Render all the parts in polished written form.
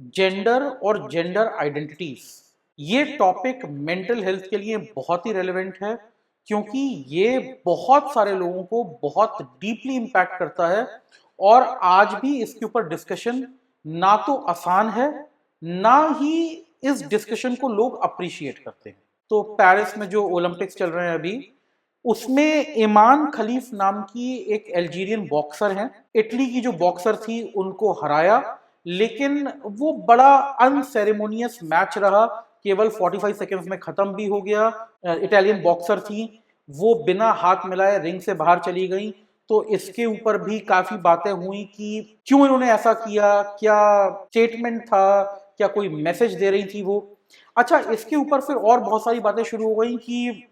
Gender और gender identities, ये topic mental health के लिए बहुत ही रेलेवेंट है, क्योंकि ये बहुत सारे लोगों को बहुत डीपली इम्पैक्ट करता है। और आज भी इसके ऊपर डिस्कशन ना तो आसान है, ना ही इस डिस्कशन को लोग अप्रिशिएट करते हैं। तो पेरिस में जो ओलंपिक्स चल रहे हैं अभी, उसमें ईमान खलीफ नाम की एक अल्जीरियन बॉक्सर हैं। इटली की जो बॉक्सर थी उनको हराया, लेकिन वो बड़ा अनसेरेमोनियस मैच रहा, केवल 45 सेकेंड्स में खत्म भी हो गया। इटालियन बॉक्सर थी, वो बिना हाथ मिलाए रिंग से बाहर चली गई। तो इसके ऊपर भी काफी बातें हुई कि क्यों इन्होंने ऐसा किया, क्या स्टेटमेंट था, क्या कोई मैसेज दे रही थी वो। अच्छा, इसके ऊपर फिर और बहुत सारी बातें शुरू हो गई कि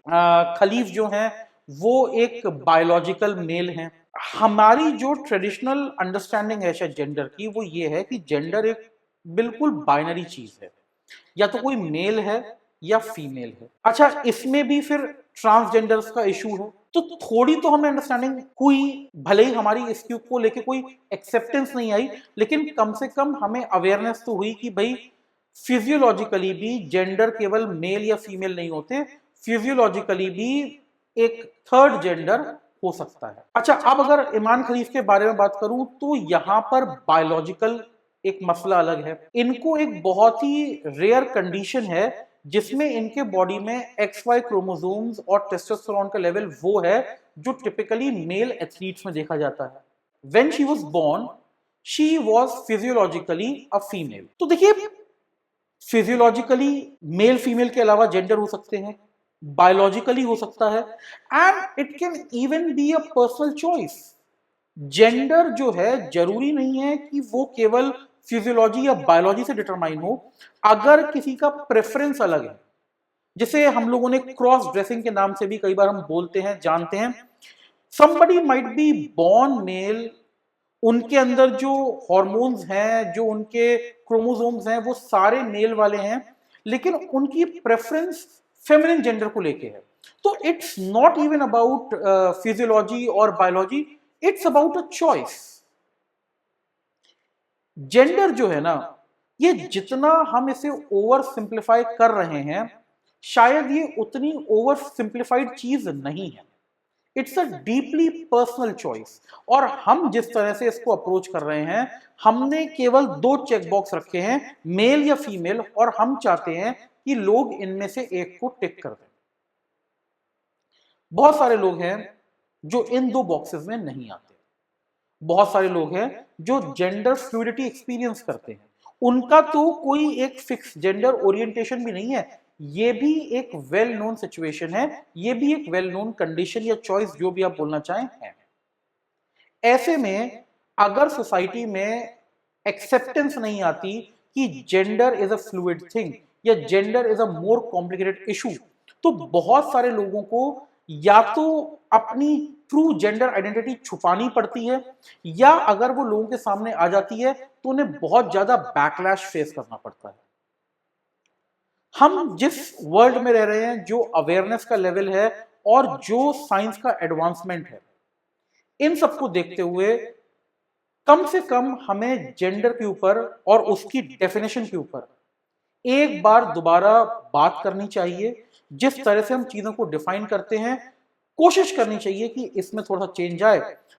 खलीफ जो हैं वो एक बायोलॉजिकल मेल हैं। हमारी जो ट्रेडिशनल अंडरस्टैंडिंग है शायद जेंडर की, वो ये है कि जेंडर एक बिल्कुल बाइनरी चीज है, या तो कोई मेल है या फीमेल है। अच्छा, इसमें भी फिर ट्रांसजेंडर्स का इशू है। तो थोड़ी तो हमें अंडरस्टैंडिंग हुई, भले ही हमारी इसके को लेके कोई एक्सेप्टेंस नहीं आई, लेकिन कम से कम हमें अवेयरनेस तो हुई कि भाई फिजियोलॉजिकली भी जेंडर केवल मेल या फीमेल नहीं होते, फिजियोलॉजिकली भी एक थर्ड जेंडर हो सकता है। अच्छा, अब अगर ईमान खलीफ के बारे में बात करूं तो यहां पर बायोलॉजिकल एक मसला अलग है। इनको एक बहुत ही रेयर कंडीशन है जिसमें इनके बॉडी में एक्स वाई क्रोमोसोम्स और टेस्टोस्टेरोन का लेवल वो है जो टिपिकली मेल एथलीट्स में देखा जाता है। When she was born, she was physiologically a female. तो देखिए, फिजियोलॉजिकली मेल फीमेल के अलावा जेंडर हो सकते हैं, बायोलॉजिकली हो सकता है, and it can even be a personal choice. Gender जो है जरूरी नहीं है कि वो केवल फिजियोलॉजी या बायोलॉजी से डिटरमाइन हो। अगर किसी का प्रेफरेंस अलग है, जिसे हम लोगों ने क्रॉस ड्रेसिंग के नाम से भी कई बार हम बोलते हैं, जानते हैं। somebody might be born male, उनके अंदर जो हॉर्मोन्स हैं, जो उनके क्रोमोसोम्स हैं, वो सारे मेल वाले हैं, लेकिन उनकी प्रेफरेंस फेमिनिन जेंडर को लेके है। तो it's not even about physiology और biology, it's about a choice. Gender जो है ना, ये जितना हम इसे ओवर सिंप्लीफाई कर रहे हैं, शायद ये उतनी ओवर सिंप्लीफाइड चीज नहीं है। It's a deeply personal choice. और हम जिस तरह से इसको अप्रोच कर रहे हैं, हमने केवल दो चेक बॉक्स रखे हैं, मेल या फीमेल, और हम चाहते हैं कि लोग इनमें से एक को टिक कर दें। बहुत सारे लोग हैं जो इन दो बॉक्सेस में नहीं आते। बहुत सारे लोग हैं जो जेंडर फ्लूइडिटी एक्सपीरियंस करते हैं, उनका तो कोई एक फिक्स जेंडर ओरिएंटेशन भी नहीं है। ये भी एक वेल नोन सिचुएशन है, ये भी एक वेल नोन कंडीशन या चॉइस, जो भी आप बोलना चाहें, है। ऐसे में अगर सोसाइटी में एक्सेप्टेंस नहीं आती कि gender is a fluid thing या gender is a more complicated issue, तो बहुत सारे लोगों को या तो अपनी ट्रू जेंडर आइडेंटिटी छुपानी पड़ती है, या अगर वो लोगों के सामने आ जाती है तो उन्हें बहुत ज्यादा बैकलैश फेस करना पड़ता है। हम जिस वर्ल्ड में रह रहे हैं, जो अवेयरनेस का लेवल है और जो साइंस का एडवांसमेंट है, इन सबको देखते हुए कम से कम हमें जेंडर के ऊपर और उसकी डेफिनेशन के ऊपर एक बार दोबारा बात करनी चाहिए। जिस तरह से हम चीजों को डिफाइन करते हैं, कोशिश करनी चाहिए कि इसमें थोड़ा सा चेंज आए,